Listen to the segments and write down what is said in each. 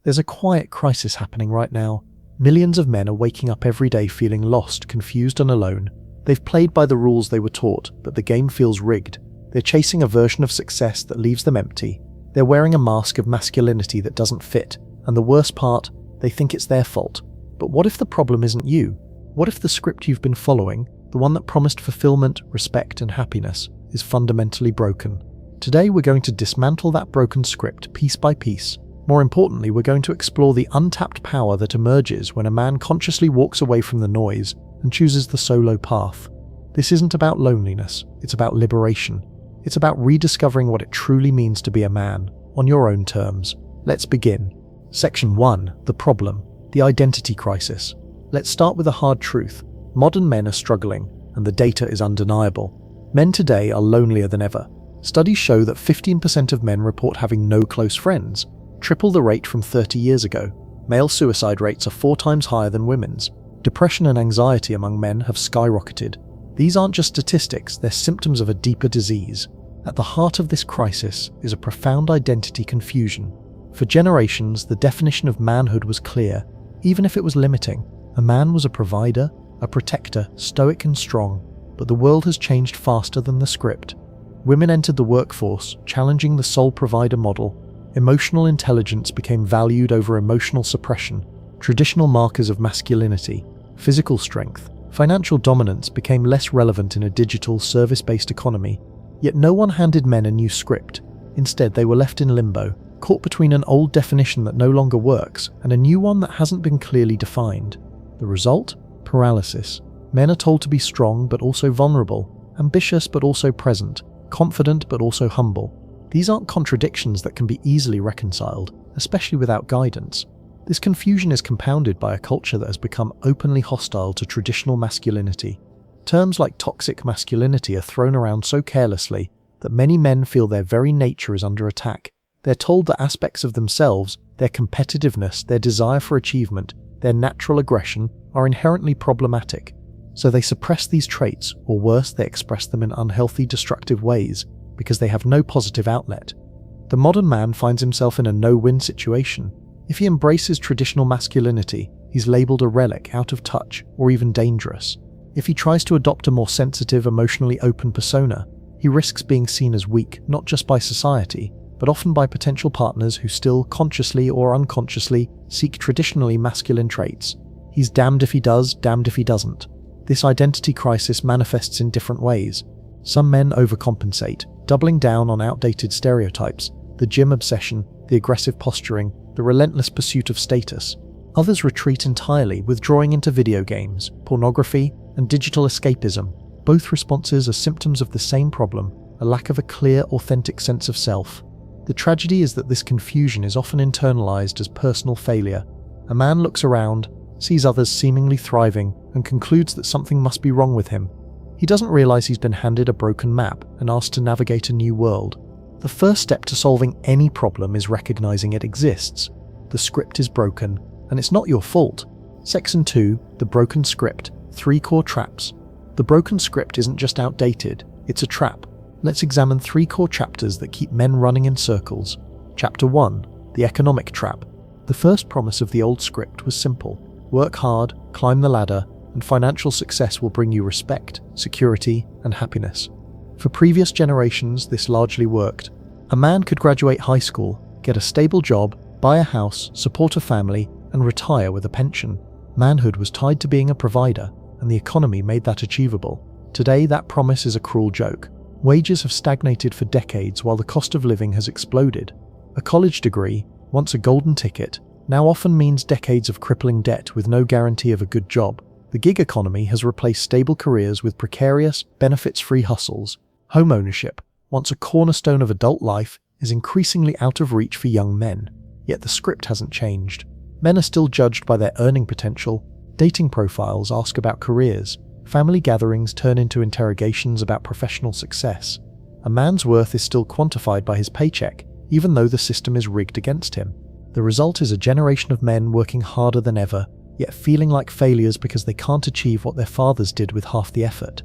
There's a quiet crisis happening right now. Millions of men are waking up every day feeling lost, confused and alone. They've played by the rules they were taught, but the game feels rigged. They're chasing a version of success that leaves them empty. They're wearing a mask of masculinity that doesn't fit, and the worst part, they think it's their fault. But what if the problem isn't you? What if the script you've been following, the one that promised fulfillment, respect and happiness, is fundamentally broken? Today we're going to dismantle that broken script piece by piece. More importantly, we're going to explore the untapped power that emerges when a man consciously walks away from the noise and chooses the solo path. This isn't about loneliness, it's about liberation. It's about rediscovering what it truly means to be a man, on your own terms. Let's begin. Section 1. The problem. The identity crisis. Let's start with a hard truth. Modern men are struggling, and the data is undeniable. Men today are lonelier than ever. Studies show that 15% of men report having no close friends, triple the rate from 30 years ago. Male suicide rates are 4 times higher than women's. Depression and anxiety among men have skyrocketed. These aren't just statistics, they're symptoms of a deeper disease. At the heart of this crisis is a profound identity confusion. For generations, the definition of manhood was clear, even if it was limiting. A man was a provider, a protector, stoic and strong, but the world has changed faster than the script. Women entered the workforce, challenging the sole provider model. Emotional intelligence became valued over emotional suppression. Traditional markers of masculinity, physical strength, financial dominance became less relevant in a digital, service-based economy. Yet no one handed men a new script. Instead, they were left in limbo, caught between an old definition that no longer works and a new one that hasn't been clearly defined. The result? Paralysis. Men are told to be strong but also vulnerable, ambitious but also present, confident but also humble. These aren't contradictions that can be easily reconciled, especially without guidance. This confusion is compounded by a culture that has become openly hostile to traditional masculinity. Terms like toxic masculinity are thrown around so carelessly that many men feel their very nature is under attack. They're told that aspects of themselves, their competitiveness, their desire for achievement, their natural aggression, are inherently problematic. So they suppress these traits, or worse, they express them in unhealthy, destructive ways, because they have no positive outlet. The modern man finds himself in a no-win situation. If he embraces traditional masculinity, he's labelled a relic, out of touch, or even dangerous. If he tries to adopt a more sensitive, emotionally open persona, he risks being seen as weak, not just by society, but often by potential partners who still, consciously or unconsciously, seek traditionally masculine traits. He's damned if he does, damned if he doesn't. This identity crisis manifests in different ways. Some men overcompensate, doubling down on outdated stereotypes, the gym obsession, the aggressive posturing, the relentless pursuit of status. Others retreat entirely, withdrawing into video games, pornography, and digital escapism. Both responses are symptoms of the same problem, a lack of a clear, authentic sense of self. The tragedy is that this confusion is often internalized as personal failure. A man looks around, sees others seemingly thriving, and concludes that something must be wrong with him. He doesn't realize he's been handed a broken map and asked to navigate a new world. The first step to solving any problem is recognizing it exists. The script is broken, and it's not your fault. Section 2, the broken script, 3 core traps. The broken script isn't just outdated, it's a trap. Let's examine 3 core chapters that keep men running in circles. Chapter 1, the economic trap. The first promise of the old script was simple. Work hard, climb the ladder, and financial success will bring you respect, security, and happiness. For previous generations, this largely worked. A man could graduate high school, get a stable job, buy a house, support a family, and retire with a pension. Manhood was tied to being a provider, and the economy made that achievable. Today, that promise is a cruel joke. Wages have stagnated for decades while the cost of living has exploded. A college degree, once a golden ticket, now often means decades of crippling debt with no guarantee of a good job. The gig economy has replaced stable careers with precarious, benefits-free hustles. Home ownership, once a cornerstone of adult life, is increasingly out of reach for young men. Yet the script hasn't changed. Men are still judged by their earning potential. Dating profiles ask about careers. Family gatherings turn into interrogations about professional success. A man's worth is still quantified by his paycheck, even though the system is rigged against him. The result is a generation of men working harder than ever, yet feeling like failures because they can't achieve what their fathers did with half the effort.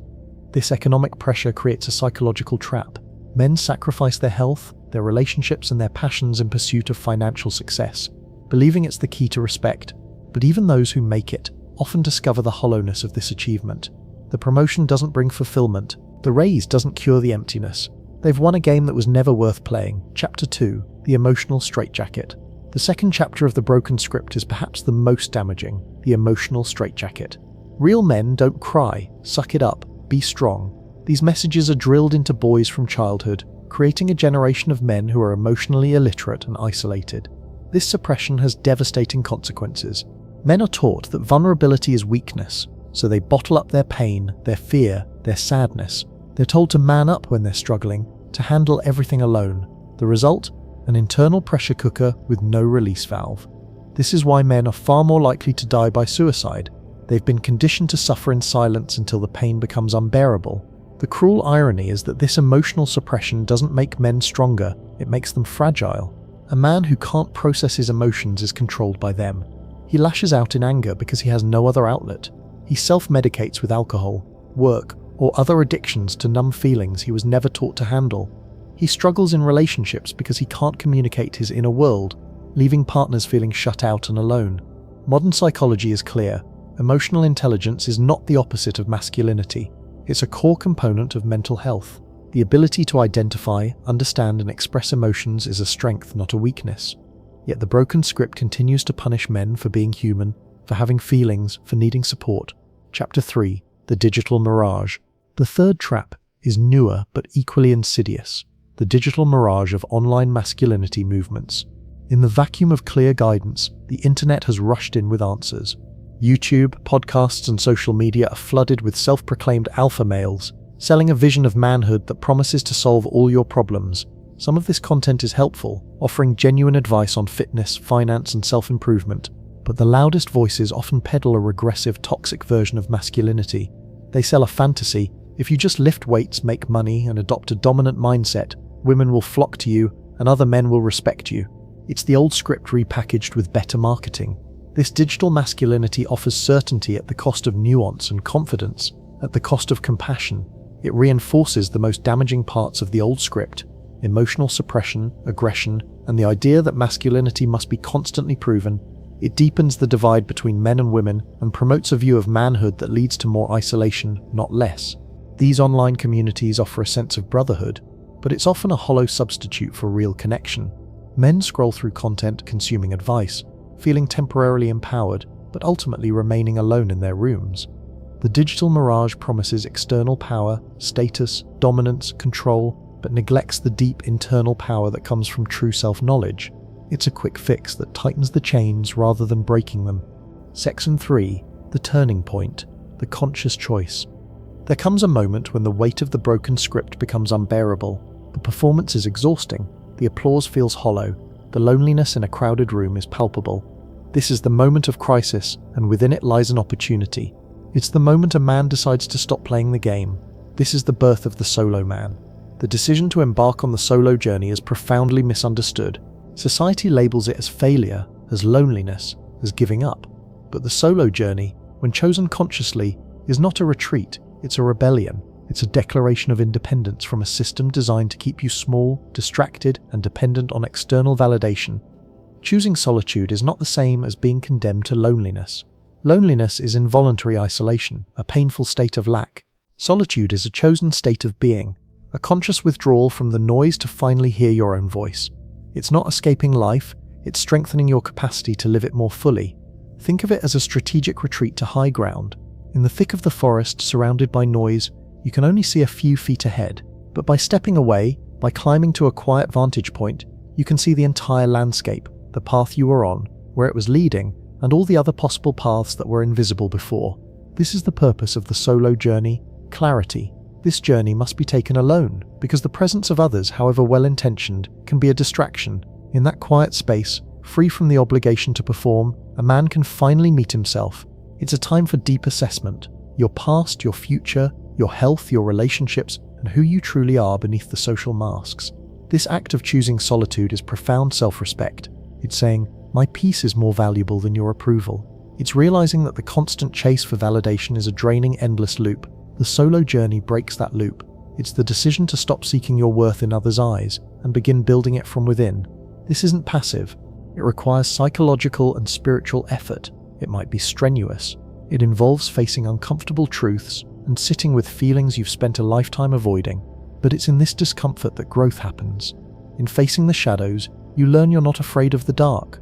This economic pressure creates a psychological trap. Men sacrifice their health, their relationships, and their passions in pursuit of financial success. believing it's the key to respect. But even those who make it often discover the hollowness of this achievement. The promotion doesn't bring fulfillment. The raise doesn't cure the emptiness. They've won a game that was never worth playing. Chapter 2. The emotional straitjacket. The second chapter of the broken script is perhaps the most damaging, the emotional straitjacket. Real men don't cry, suck it up, be strong. These messages are drilled into boys from childhood, creating a generation of men who are emotionally illiterate and isolated. This suppression has devastating consequences. Men are taught that vulnerability is weakness, so they bottle up their pain, their fear, their sadness. They're told to man up when they're struggling, to handle everything alone. The result? An internal pressure cooker with no release valve. This is why men are far more likely to die by suicide. They've been conditioned to suffer in silence until the pain becomes unbearable. The cruel irony is that this emotional suppression doesn't make men stronger, it makes them fragile. A man who can't process his emotions is controlled by them. He lashes out in anger because he has no other outlet. He self-medicates with alcohol, work, or other addictions to numb feelings he was never taught to handle. He struggles in relationships because he can't communicate his inner world, leaving partners feeling shut out and alone. Modern psychology is clear. Emotional intelligence is not the opposite of masculinity. It's a core component of mental health. The ability to identify, understand, and express emotions is a strength, not a weakness. Yet the broken script continues to punish men for being human, for having feelings, for needing support. Chapter 3. The digital mirage. The third trap is newer but equally insidious. The digital mirage of online masculinity movements. In the vacuum of clear guidance, the internet has rushed in with answers. YouTube, podcasts, and social media are flooded with self-proclaimed alpha males, selling a vision of manhood that promises to solve all your problems. Some of this content is helpful, offering genuine advice on fitness, finance, and self-improvement, but the loudest voices often peddle a regressive, toxic version of masculinity. They sell a fantasy: if you just lift weights, make money, and adopt a dominant mindset, women will flock to you and other men will respect you. It's the old script repackaged with better marketing. This digital masculinity offers certainty at the cost of nuance and confidence, at the cost of compassion. It reinforces the most damaging parts of the old script: emotional suppression, aggression, and the idea that masculinity must be constantly proven. It deepens the divide between men and women and promotes a view of manhood that leads to more isolation, not less. These online communities offer a sense of brotherhood, but it's often a hollow substitute for real connection. Men scroll through content, consuming advice, feeling temporarily empowered, but ultimately remaining alone in their rooms. The digital mirage promises external power, status, dominance, control, but neglects the deep internal power that comes from true self-knowledge. It's a quick fix that tightens the chains rather than breaking them. Section 3. The turning point. The conscious choice. There comes a moment when the weight of the broken script becomes unbearable. The performance is exhausting. The applause feels hollow. The loneliness in a crowded room is palpable. This is the moment of crisis, and within it lies an opportunity. It's the moment a man decides to stop playing the game. This is the birth of the solo man. The decision to embark on the solo journey is profoundly misunderstood. Society labels it as failure, as loneliness, as giving up. But the solo journey, when chosen consciously, is not a retreat, it's a rebellion. It's a declaration of independence from a system designed to keep you small, distracted, and dependent on external validation. Choosing solitude is not the same as being condemned to loneliness. Loneliness is involuntary isolation, a painful state of lack. Solitude is a chosen state of being, a conscious withdrawal from the noise to finally hear your own voice. It's not escaping life, it's strengthening your capacity to live it more fully. Think of it as a strategic retreat to high ground. In the thick of the forest, surrounded by noise, you can only see a few feet ahead, but by stepping away, by climbing to a quiet vantage point, you can see the entire landscape, the path you were on, where it was leading, and all the other possible paths that were invisible before. This is the purpose of the solo journey: clarity. This journey must be taken alone, because the presence of others, however well-intentioned, can be a distraction. In that quiet space, free from the obligation to perform, a man can finally meet himself. It's a time for deep assessment. Your past, your future, your health, your relationships, and who you truly are beneath the social masks. This act of choosing solitude is profound self-respect. It's saying, my peace is more valuable than your approval. It's realizing that the constant chase for validation is a draining, endless loop. The solo journey breaks that loop. It's the decision to stop seeking your worth in others' eyes and begin building it from within. This isn't passive. It requires psychological and spiritual effort. It might be strenuous. It involves facing uncomfortable truths and sitting with feelings you've spent a lifetime avoiding. But it's in this discomfort that growth happens. In facing the shadows, you learn you're not afraid of the dark.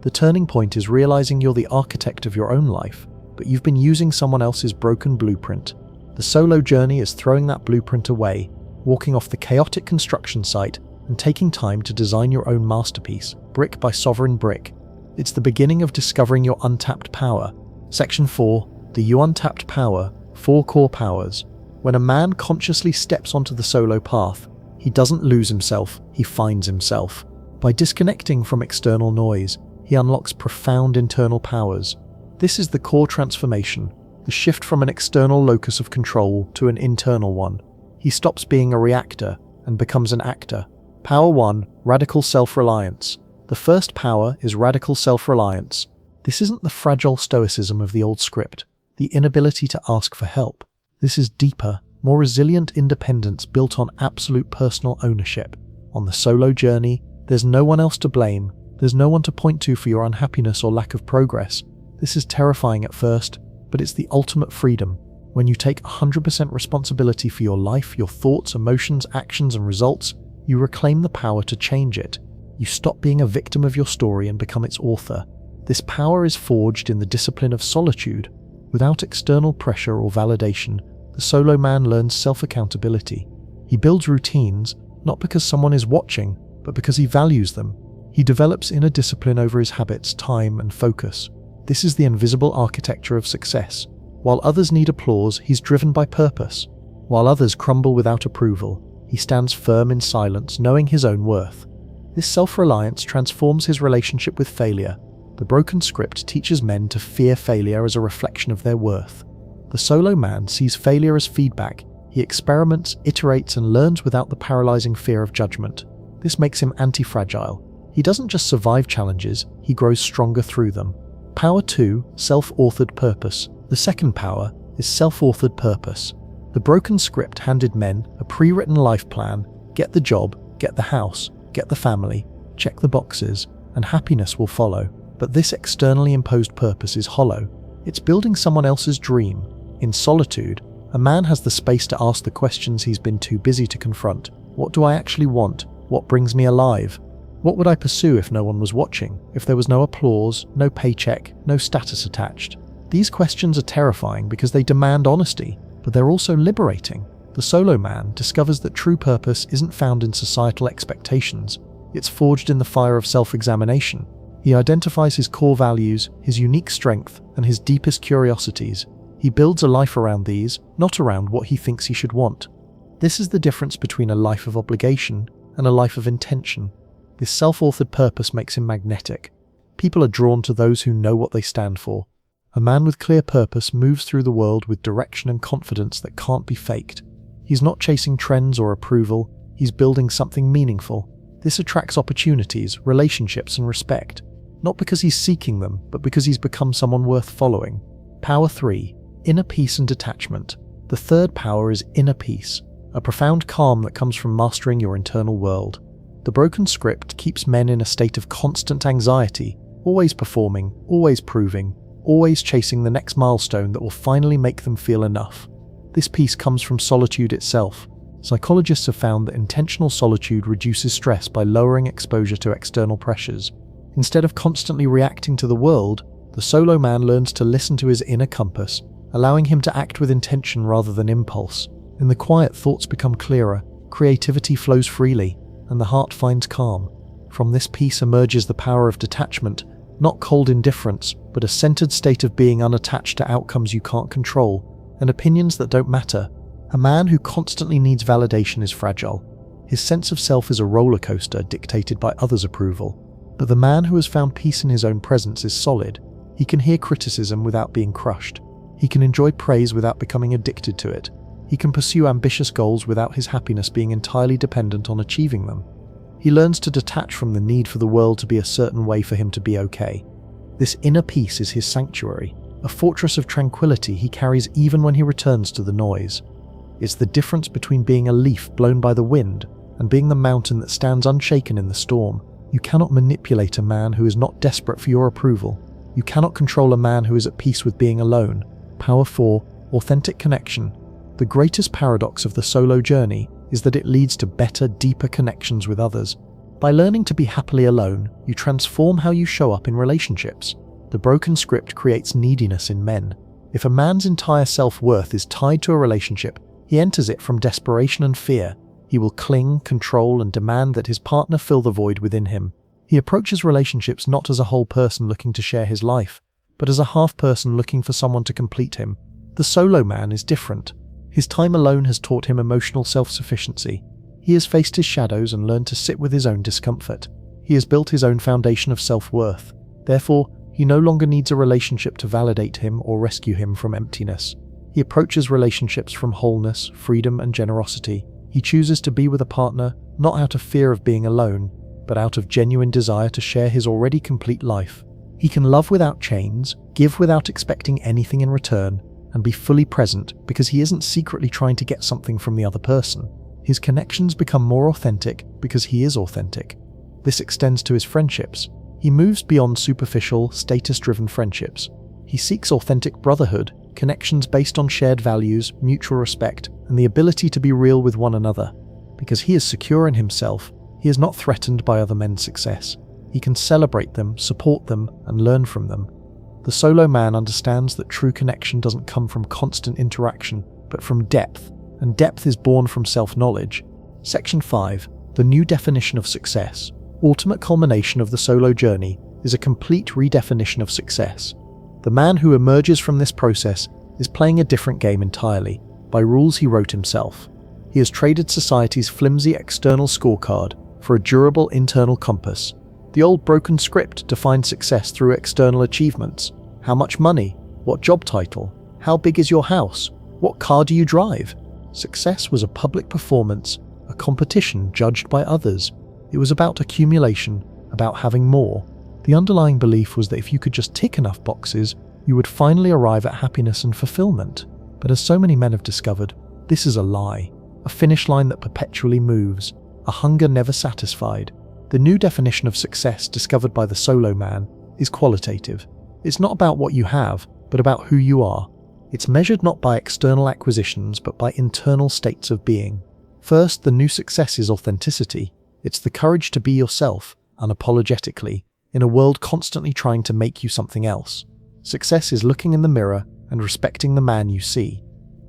The turning point is realizing you're the architect of your own life, but you've been using someone else's broken blueprint. The solo journey is throwing that blueprint away, walking off the chaotic construction site and taking time to design your own masterpiece, brick by sovereign brick. It's the beginning of discovering your untapped power. Section 4. The Untapped Power, 4 Core Powers. When a man consciously steps onto the solo path, he doesn't lose himself, he finds himself. By disconnecting from external noise, he unlocks profound internal powers. This is the core transformation, the shift from an external locus of control to an internal one. He stops being a reactor and becomes an actor. Power 1. Radical self-reliance. The first power is radical self-reliance. This isn't the fragile stoicism of the old script, the inability to ask for help. This is deeper, more resilient independence built on absolute personal ownership. On the solo journey, there's no one else to blame. There's no one to point to for your unhappiness or lack of progress. This is terrifying at first, but it's the ultimate freedom. When you take 100% responsibility for your life, your thoughts, emotions, actions, and results, you reclaim the power to change it. You stop being a victim of your story and become its author. This power is forged in the discipline of solitude. Without external pressure or validation, the solo man learns self-accountability. He builds routines, not because someone is watching, but because he values them. He develops inner discipline over his habits, time, and focus. This is the invisible architecture of success. While others need applause, he's driven by purpose. While others crumble without approval, he stands firm in silence, knowing his own worth. This self-reliance transforms his relationship with failure. The broken script teaches men to fear failure as a reflection of their worth. The solo man sees failure as feedback. He experiments, iterates, and learns without the paralyzing fear of judgment. This makes him anti-fragile. He doesn't just survive challenges, he grows stronger through them. Power 2. Self-authored purpose. The second power is self-authored purpose. The broken script handed men a pre-written life plan: get the job, get the house, get the family, check the boxes, and happiness will follow. But this externally imposed purpose is hollow. It's building someone else's dream. In solitude, a man has the space to ask the questions he's been too busy to confront. What do I actually want? What brings me alive? What would I pursue if no one was watching? If there was no applause, no paycheck, no status attached? These questions are terrifying because they demand honesty, but they're also liberating. The solo man discovers that true purpose isn't found in societal expectations. It's forged in the fire of self-examination. He identifies his core values, his unique strength, and his deepest curiosities. He builds a life around these, not around what he thinks he should want. This is the difference between a life of obligation and a life of intention. This self-authored purpose makes him magnetic. People are drawn to those who know what they stand for. A man with clear purpose moves through the world with direction and confidence that can't be faked. He's not chasing trends or approval, he's building something meaningful. This attracts opportunities, relationships, and respect. Not because he's seeking them, but because he's become someone worth following. Power 3. Inner peace and detachment. The third power is inner peace, a profound calm that comes from mastering your internal world. The broken script keeps men in a state of constant anxiety, always performing, always proving, always chasing the next milestone that will finally make them feel enough. This peace comes from solitude itself. Psychologists have found that intentional solitude reduces stress by lowering exposure to external pressures. Instead of constantly reacting to the world, the solo man learns to listen to his inner compass, allowing him to act with intention rather than impulse. In the quiet, thoughts become clearer, creativity flows freely, and the heart finds calm. From this peace emerges the power of detachment, not cold indifference, but a centered state of being unattached to outcomes you can't control, and opinions that don't matter. A man who constantly needs validation is fragile. His sense of self is a roller coaster dictated by others' approval. But the man who has found peace in his own presence is solid. He can hear criticism without being crushed. He can enjoy praise without becoming addicted to it. He can pursue ambitious goals without his happiness being entirely dependent on achieving them. He learns to detach from the need for the world to be a certain way for him to be okay. This inner peace is his sanctuary, a fortress of tranquility he carries even when he returns to the noise. It's the difference between being a leaf blown by the wind and being the mountain that stands unshaken in the storm. You cannot manipulate a man who is not desperate for your approval. You cannot control a man who is at peace with being alone. Power 4. Authentic connection. The greatest paradox of the solo journey is that it leads to better, deeper connections with others. By learning to be happily alone, you transform how you show up in relationships. The broken script creates neediness in men. If a man's entire self-worth is tied to a relationship, he enters it from desperation and fear. He will cling, control, and demand that his partner fill the void within him. He approaches relationships not as a whole person looking to share his life, but as a half person looking for someone to complete him. The solo man is different. His time alone has taught him emotional self-sufficiency. He has faced his shadows and learned to sit with his own discomfort. He has built his own foundation of self-worth. Therefore, he no longer needs a relationship to validate him or rescue him from emptiness. He approaches relationships from wholeness, freedom, and generosity. He chooses to be with a partner not out of fear of being alone, but out of genuine desire to share his already complete life. He can love without chains, give without expecting anything in return, and be fully present because he isn't secretly trying to get something from the other person. His connections become more authentic because he is authentic. This extends to his friendships. He moves beyond superficial, status-driven friendships. He seeks authentic brotherhood, connections based on shared values, mutual respect, and the ability to be real with one another. Because he is secure in himself, he is not threatened by other men's success. He can celebrate them, support them, and learn from them. The solo man understands that true connection doesn't come from constant interaction, but from depth, and depth is born from self-knowledge. Section 5. The new definition of success. Ultimate culmination of the solo journey is a complete redefinition of success. The man who emerges from this process is playing a different game entirely, by rules he wrote himself. He has traded society's flimsy external scorecard for a durable internal compass. The old broken script defined success through external achievements. How much money? What job title? How big is your house? What car do you drive? Success was a public performance, a competition judged by others. It was about accumulation, about having more. The underlying belief was that if you could just tick enough boxes, you would finally arrive at happiness and fulfillment. But as so many men have discovered, this is a lie, a finish line that perpetually moves, a hunger never satisfied. The new definition of success discovered by the solo man is qualitative. It's not about what you have, but about who you are. It's measured not by external acquisitions, but by internal states of being. First, the new success is authenticity. It's the courage to be yourself, unapologetically, in a world constantly trying to make you something else. Success is looking in the mirror and respecting the man you see,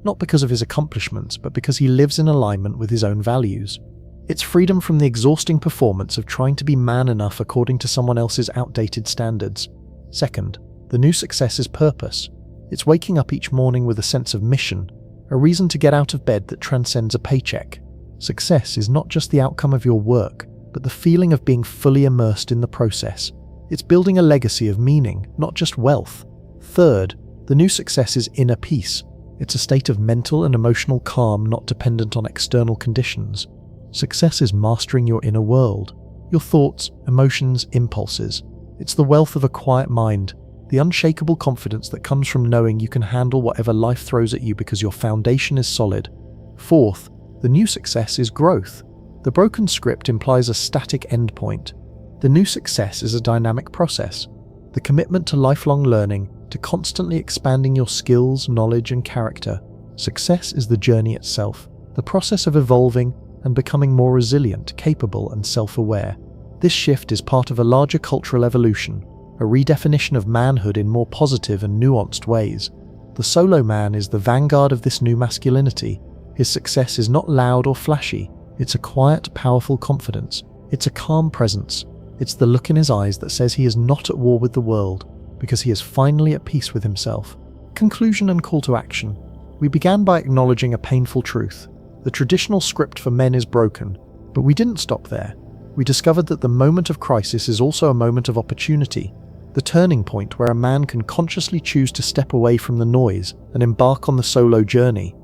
not because of his accomplishments, but because he lives in alignment with his own values. It's freedom from the exhausting performance of trying to be man enough according to someone else's outdated standards. Second, the new success is purpose. It's waking up each morning with a sense of mission, a reason to get out of bed that transcends a paycheck. Success is not just the outcome of your work, but the feeling of being fully immersed in the process. It's building a legacy of meaning, not just wealth. Third, the new success is inner peace. It's a state of mental and emotional calm not dependent on external conditions. Success is mastering your inner world, your thoughts, emotions, impulses. It's the wealth of a quiet mind, the unshakable confidence that comes from knowing you can handle whatever life throws at you because your foundation is solid. Fourth, the new success is growth. The broken script implies a static endpoint. The new success is a dynamic process. The commitment to lifelong learning, to constantly expanding your skills, knowledge, and character. Success is the journey itself, the process of evolving and becoming more resilient, capable, and self-aware. This shift is part of a larger cultural evolution, a redefinition of manhood in more positive and nuanced ways. The solo man is the vanguard of this new masculinity. His success is not loud or flashy. It's a quiet, powerful confidence. It's a calm presence. It's the look in his eyes that says he is not at war with the world, because he is finally at peace with himself. Conclusion and call to action. We began by acknowledging a painful truth. The traditional script for men is broken, but we didn't stop there. We discovered that the moment of crisis is also a moment of opportunity, the turning point where a man can consciously choose to step away from the noise and embark on the solo journey.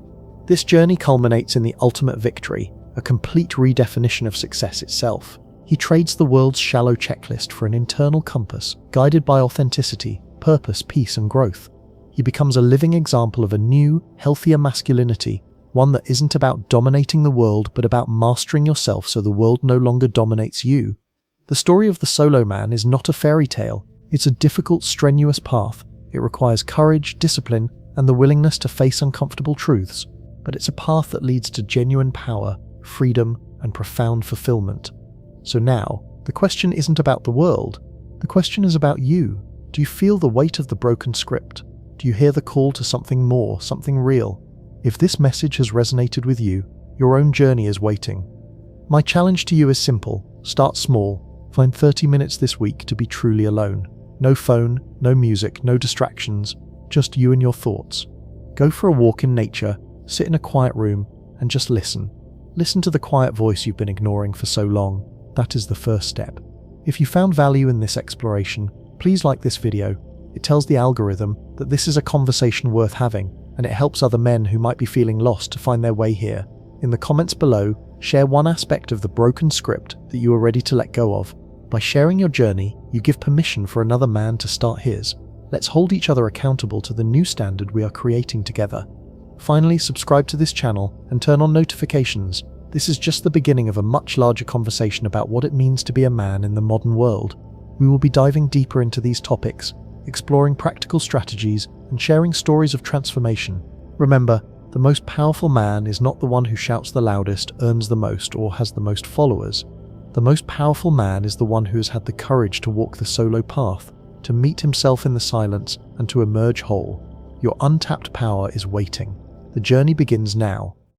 This journey culminates in the ultimate victory, a complete redefinition of success itself. He trades the world's shallow checklist for an internal compass, guided by authenticity, purpose, peace, and growth. He becomes a living example of a new, healthier masculinity, one that isn't about dominating the world, but about mastering yourself so the world no longer dominates you. The story of the solo man is not a fairy tale. It's a difficult, strenuous path. It requires courage, discipline, and the willingness to face uncomfortable truths. But it's a path that leads to genuine power, freedom, and profound fulfillment. So now, the question isn't about the world. The question is about you. Do you feel the weight of the broken script? Do you hear the call to something more, something real? If this message has resonated with you, your own journey is waiting. My challenge to you is simple. Start small. Find 30 minutes this week to be truly alone. No phone, no music, no distractions, just you and your thoughts. Go for a walk in nature, sit in a quiet room, and just listen. Listen to the quiet voice you've been ignoring for so long. That is the first step. If you found value in this exploration, please like this video. It tells the algorithm that this is a conversation worth having, and it helps other men who might be feeling lost to find their way here. In the comments below, share one aspect of the broken script that you are ready to let go of. By sharing your journey, you give permission for another man to start his. Let's hold each other accountable to the new standard we are creating together. Finally, subscribe to this channel and turn on notifications. This is just the beginning of a much larger conversation about what it means to be a man in the modern world. We will be diving deeper into these topics, exploring practical strategies, and sharing stories of transformation. Remember, the most powerful man is not the one who shouts the loudest, earns the most, or has the most followers. The most powerful man is the one who has had the courage to walk the solo path, to meet himself in the silence, and to emerge whole. Your untapped power is waiting. The journey begins now.